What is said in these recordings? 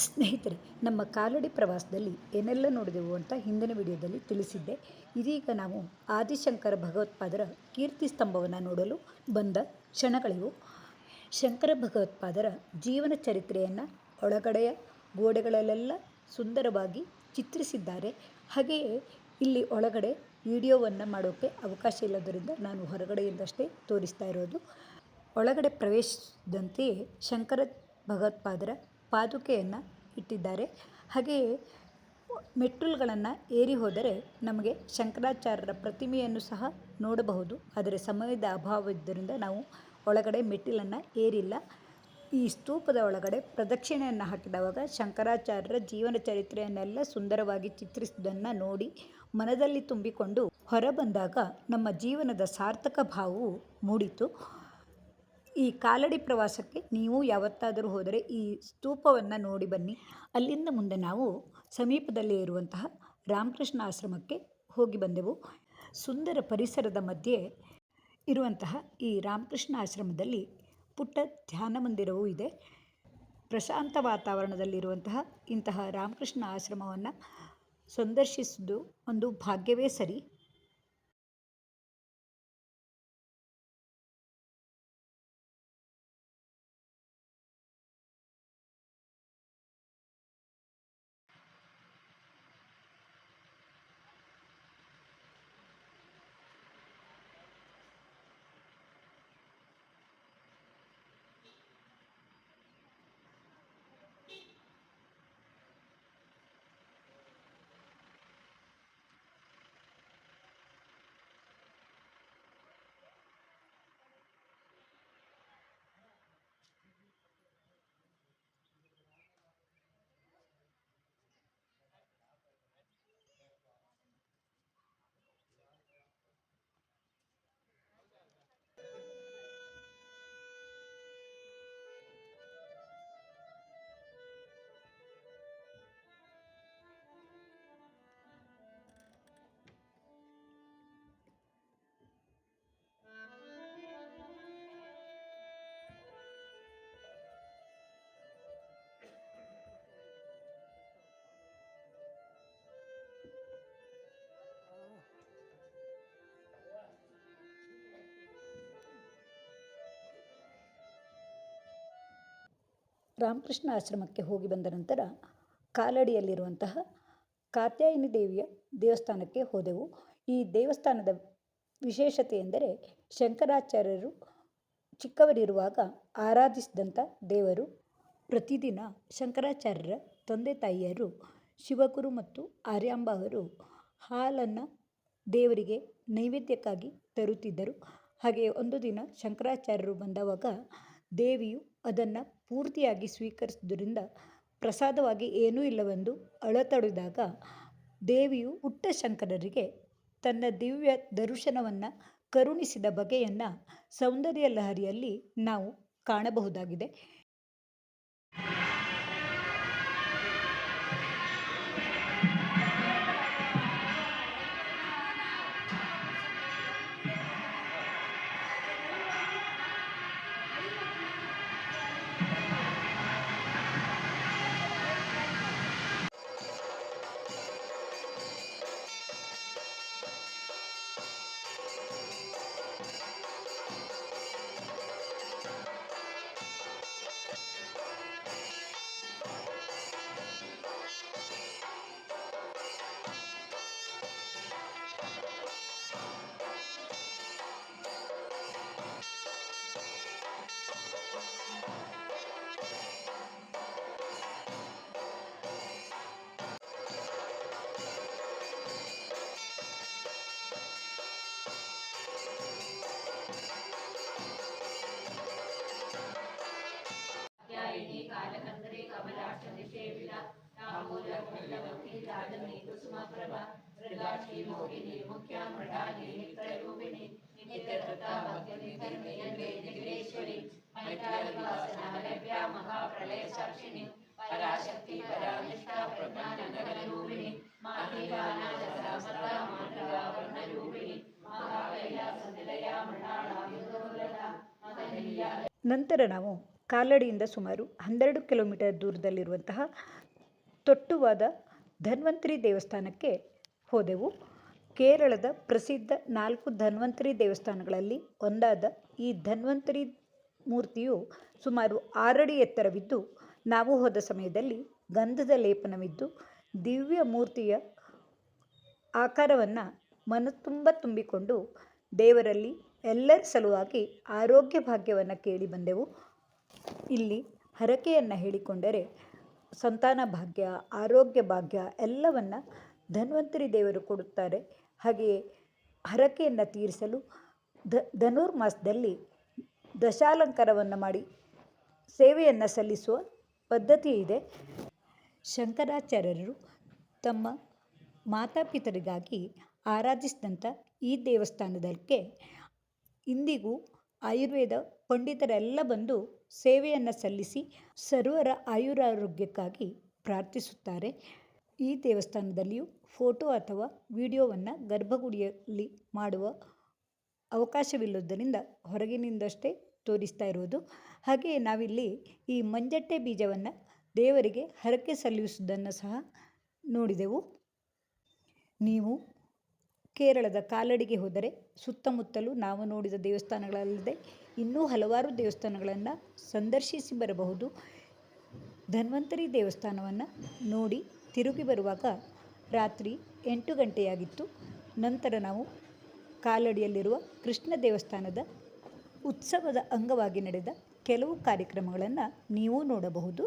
ಸ್ನೇಹಿತರೆ, ನಮ್ಮ ಕಾಲಡಿ ಪ್ರವಾಸದಲ್ಲಿ ಏನೆಲ್ಲ ನೋಡಿದೆವು ಅಂತ ಹಿಂದಿನ ವಿಡಿಯೋದಲ್ಲಿ ತಿಳಿಸಿದ್ದೆ. ಇದೀಗ ನಾವು ಆದಿಶಂಕರ ಭಗವತ್ಪಾದರ ಕೀರ್ತಿ ಸ್ತಂಭವನ್ನು ನೋಡಲು ಬಂದ ಕ್ಷಣಗಳಿವು. ಶಂಕರ ಭಗವತ್ಪಾದರ ಜೀವನ ಚರಿತ್ರೆಯನ್ನು ಒಳಗಡೆಯ ಗೋಡೆಗಳಲ್ಲೆಲ್ಲ ಸುಂದರವಾಗಿ ಚಿತ್ರಿಸಿದ್ದಾರೆ. ಹಾಗೆಯೇ ಇಲ್ಲಿ ಒಳಗಡೆ ವಿಡಿಯೋವನ್ನು ಮಾಡೋಕ್ಕೆ ಅವಕಾಶ ಇಲ್ಲದರಿಂದ ನಾನು ಹೊರಗಡೆಯಿಂದಷ್ಟೇ ತೋರಿಸ್ತಾ ಇರೋದು. ಒಳಗಡೆ ಪ್ರವೇಶಿಸಿದಂತೆಯೇ ಶಂಕರ ಭಗವತ್ಪಾದರ ಪಾದುಕೆಯನ್ನು ಇಟ್ಟಿದ್ದಾರೆ. ಹಾಗೆಯೇ ಮೆಟ್ಟಿಲುಗಳನ್ನು ಏರಿ ಹೋದರೆ ನಮಗೆ ಶಂಕರಾಚಾರ್ಯರ ಪ್ರತಿಮೆಯನ್ನು ಸಹ ನೋಡಬಹುದು. ಆದರೆ ಸಮಯದ ಅಭಾವವಿದ್ದರಿಂದ ನಾವು ಒಳಗಡೆ ಮೆಟ್ಟಿಲನ್ನು ಏರಿಲ್ಲ. ಈ ಸ್ತೂಪದ ಒಳಗಡೆ ಪ್ರದಕ್ಷಿಣೆಯನ್ನು ಹಾಕಿದವಾಗ ಶಂಕರಾಚಾರ್ಯರ ಜೀವನ ಚರಿತ್ರೆಯನ್ನೆಲ್ಲ ಸುಂದರವಾಗಿ ಚಿತ್ರಿಸಿದ್ದನ್ನು ನೋಡಿ ಮನದಲ್ಲಿ ತುಂಬಿಕೊಂಡು ಹೊರಬಂದಾಗ ನಮ್ಮ ಜೀವನದ ಸಾರ್ಥಕ ಭಾವವು ಮೂಡಿತು. ಈ ಕಾಲಡಿ ಪ್ರವಾಸಕ್ಕೆ ನೀವು ಯಾವತ್ತಾದರೂ ಹೋದರೆ ಈ ಸ್ತೂಪವನ್ನು ನೋಡಿ ಬನ್ನಿ. ಅಲ್ಲಿಂದ ಮುಂದೆ ನಾವು ಸಮೀಪದಲ್ಲೇ ಇರುವಂತಹ ರಾಮಕೃಷ್ಣ ಆಶ್ರಮಕ್ಕೆ ಹೋಗಿ ಬಂದೆವು. ಸುಂದರ ಪರಿಸರದ ಮಧ್ಯೆ ಇರುವಂತಹ ಈ ರಾಮಕೃಷ್ಣ ಆಶ್ರಮದಲ್ಲಿ ಪುಟ್ಟ ಧ್ಯಾನ ಮಂದಿರವೂ ಇದೆ. ಪ್ರಶಾಂತ ವಾತಾವರಣದಲ್ಲಿರುವಂತಹ ಇಂತಹ ರಾಮಕೃಷ್ಣ ಆಶ್ರಮವನ್ನು ಸಂದರ್ಶಿಸುವುದು ಒಂದು ಭಾಗ್ಯವೇ ಸರಿ. ರಾಮಕೃಷ್ಣ ಆಶ್ರಮಕ್ಕೆ ಹೋಗಿ ಬಂದ ನಂತರ ಕಾಲಡಿಯಲ್ಲಿರುವಂತಹ ಕಾತ್ಯಾಯಿನಿ ದೇವಿಯ ದೇವಸ್ಥಾನಕ್ಕೆ ಹೋದೆವು. ಈ ದೇವಸ್ಥಾನದ ವಿಶೇಷತೆ ಎಂದರೆ ಶಂಕರಾಚಾರ್ಯರು ಚಿಕ್ಕವರಿರುವಾಗ ಆರಾಧಿಸಿದಂಥ ದೇವರು. ಪ್ರತಿದಿನ ಶಂಕರಾಚಾರ್ಯರ ತಂದೆ ತಾಯಿಯರು ಶಿವಗುರು ಮತ್ತು ಆರ್ಯಾಂಬ ಅವರು ಹಾಲನ್ನು ದೇವರಿಗೆ ನೈವೇದ್ಯಕ್ಕಾಗಿ ತರುತ್ತಿದ್ದರು. ಹಾಗೆಯೇ ಒಂದು ದಿನ ಶಂಕರಾಚಾರ್ಯರು ಬಂದವಾಗ ದೇವಿಯು ಅದನ್ನು ಪೂರ್ತಿಯಾಗಿ ಸ್ವೀಕರಿಸಿದ್ದರಿಂದ ಪ್ರಸಾದವಾಗಿ ಏನೂ ಇಲ್ಲವೆಂದು ಅಳತೊಡೆದಾಗ ದೇವಿಯು ಪುಟ್ಟ ಶಂಕರರಿಗೆ ತನ್ನ ದಿವ್ಯ ದರ್ಶನವನ್ನು ಕರುಣಿಸಿದ ಬಗೆಯನ್ನು ಸೌಂದರ್ಯ ಲಹರಿಯಲ್ಲಿ ನಾವು ಕಾಣಬಹುದಾಗಿದೆ. ಕಾಲಕಂದರಿ ಕಮಲಾಕ್ಷಿ ಸೇವಿತ ತಾಂಬೂಲ ಕುಂಡವತಿ ರಾಜನಿ ಕುಸುಮಪ್ರಭ ಮೃಗಾಕ್ಷಿ ಮೋಹಿನಿ ಮುಖ್ಯ ಮೃಡಾನಿ ನಿತ್ರರೂಪಿಣಿ ನಿತ್ಯತೃತಾ ಭಕ್ತಿ ನಿರ್ವೇಶ್ವರಿ ಮೈತ್ರಾದಿವಾಸನ ಲಭ್ಯ ಮಹಾಪ್ರಳಯ ಸಾಕ್ಷಿಣಿ ಪರಾಶಕ್ತಿ ಪರಾನಿಷ್ಠಾ ಪ್ರಜ್ಞಾನ ನಗರೂಪಿಣಿ ಮಾಧೀವಾನಾದ ಸಮತ ಮಾತೃ ವರ್ಣರೂಪಿಣಿ ಮಹಾಕೈಲಾಸ ನಿಲಯ ಮೃಣಾಳ ನಂತರ ನಾವು ಕಾಲಡಿಯಿಂದ ಸುಮಾರು 12 ಕಿಲೋಮೀಟರ್ ದೂರದಲ್ಲಿರುವಂತಹ ತೊಟ್ಟುವಾದ ಧನ್ವಂತರಿ ದೇವಸ್ಥಾನಕ್ಕೆ ಹೋದೆವು. ಕೇರಳದ ಪ್ರಸಿದ್ಧ 4 ಧನ್ವಂತರಿ ದೇವಸ್ಥಾನಗಳಲ್ಲಿ ಒಂದಾದ ಈ ಧನ್ವಂತರಿ ಮೂರ್ತಿಯು ಸುಮಾರು 6 ಅಡಿ ಎತ್ತರವಿದ್ದು, ನಾವು ಹೋದ ಸಮಯದಲ್ಲಿ ಗಂಧದ ಲೇಪನವಿದ್ದು ದಿವ್ಯ ಮೂರ್ತಿಯ ಆಕಾರವನ್ನು ಮನತುಂಬ ತುಂಬಿಕೊಂಡು ದೇವರಲ್ಲಿ ಎಲ್ಲರ ಸಲುವಾಗಿ ಆರೋಗ್ಯ ಭಾಗ್ಯವನ್ನು ಕೇಳಿ ಬಂದೆವು. ಇಲ್ಲಿ ಹರಕೆಯನ್ನು ಹೇಳಿಕೊಂಡರೆ ಸಂತಾನ ಭಾಗ್ಯ, ಆರೋಗ್ಯ ಭಾಗ್ಯ ಎಲ್ಲವನ್ನು ಧನ್ವಂತರಿ ದೇವರು ಕೊಡುತ್ತಾರೆ. ಹಾಗೆಯೇ ಹರಕೆಯನ್ನು ತೀರಿಸಲು ಧನುರ್ಮಾಸದಲ್ಲಿ ದಶಾಲಂಕಾರವನ್ನು ಮಾಡಿ ಸೇವೆಯನ್ನು ಸಲ್ಲಿಸುವ ಪದ್ಧತಿ ಇದೆ. ಶಂಕರಾಚಾರ್ಯರು ತಮ್ಮ ಮಾತಾಪಿತರಿಗಾಗಿ ಆರಾಧಿಸಿದಂಥ ಈ ದೇವಸ್ಥಾನದಕ್ಕೆ ಇಂದಿಗೂ ಆಯುರ್ವೇದ ಪಂಡಿತರೆಲ್ಲ ಬಂದು ಸೇವೆಯನ್ನು ಸಲ್ಲಿಸಿ ಸರ್ವರ ಆಯುರಾರೋಗ್ಯಕ್ಕಾಗಿ ಪ್ರಾರ್ಥಿಸುತ್ತಾರೆ. ಈ ದೇವಸ್ಥಾನದಲ್ಲಿಯೂ ಫೋಟೋ ಅಥವಾ ವಿಡಿಯೋವನ್ನು ಗರ್ಭಗುಡಿಯಲ್ಲಿ ಮಾಡುವ ಅವಕಾಶವಿಲ್ಲುವುದರಿಂದ ಹೊರಗಿನಿಂದಷ್ಟೇ ತೋರಿಸ್ತಾ ಇರೋದು. ಹಾಗೆಯೇ ನಾವಿಲ್ಲಿ ಈ ಮಂಜಟ್ಟೆ ಬೀಜವನ್ನು ದೇವರಿಗೆ ಹರಕೆ ಸಲ್ಲಿಸುವುದನ್ನು ಸಹ ನೋಡಿದೆವು. ನೀವು ಕೇರಳದ ಕಾಲಡಿಗೆ ಹೋದರೆ ಸುತ್ತಮುತ್ತಲೂ ನಾವು ನೋಡಿದ ದೇವಸ್ಥಾನಗಳಲ್ಲದೆ ಇನ್ನೂ ಹಲವಾರು ದೇವಸ್ಥಾನಗಳನ್ನು ಸಂದರ್ಶಿಸಿ ಬರಬಹುದು. ಧನ್ವಂತರಿ ದೇವಸ್ಥಾನವನ್ನು ನೋಡಿ ತಿರುಗಿ ಬರುವಾಗ ರಾತ್ರಿ 8 ಗಂಟೆಯಾಗಿತ್ತು. ನಂತರ ನಾವು ಕಾಲಡಿಯಲ್ಲಿರುವ ಕೃಷ್ಣ ದೇವಸ್ಥಾನದ ಉತ್ಸವದ ಅಂಗವಾಗಿ ನಡೆದ ಕೆಲವು ಕಾರ್ಯಕ್ರಮಗಳನ್ನು ನೀವು ನೋಡಬಹುದು.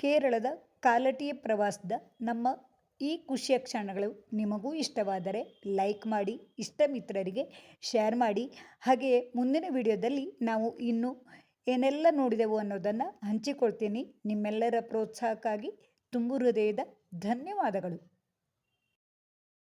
ಕೇರಳದ ಕಾಲಟಿಯ ಪ್ರವಾಸದ ನಮ್ಮ ಈ ಖುಷಿಯ ಕ್ಷಣಗಳು ನಿಮಗೂ ಇಷ್ಟವಾದರೆ ಲೈಕ್ ಮಾಡಿ, ಇಷ್ಟ ಮಿತ್ರರಿಗೆ ಶೇರ್ ಮಾಡಿ. ಹಾಗೆಯೇ ಮುಂದಿನ ವಿಡಿಯೋದಲ್ಲಿ ನಾವು ಇನ್ನೂ ಏನೆಲ್ಲ ನೋಡಿದೆವು ಅನ್ನೋದನ್ನು ಹಂಚಿಕೊಳ್ತೀನಿ. ನಿಮ್ಮೆಲ್ಲರ ಪ್ರೋತ್ಸಾಹಕ್ಕಾಗಿ ತುಂಬು ಹೃದಯದ ಧನ್ಯವಾದಗಳು.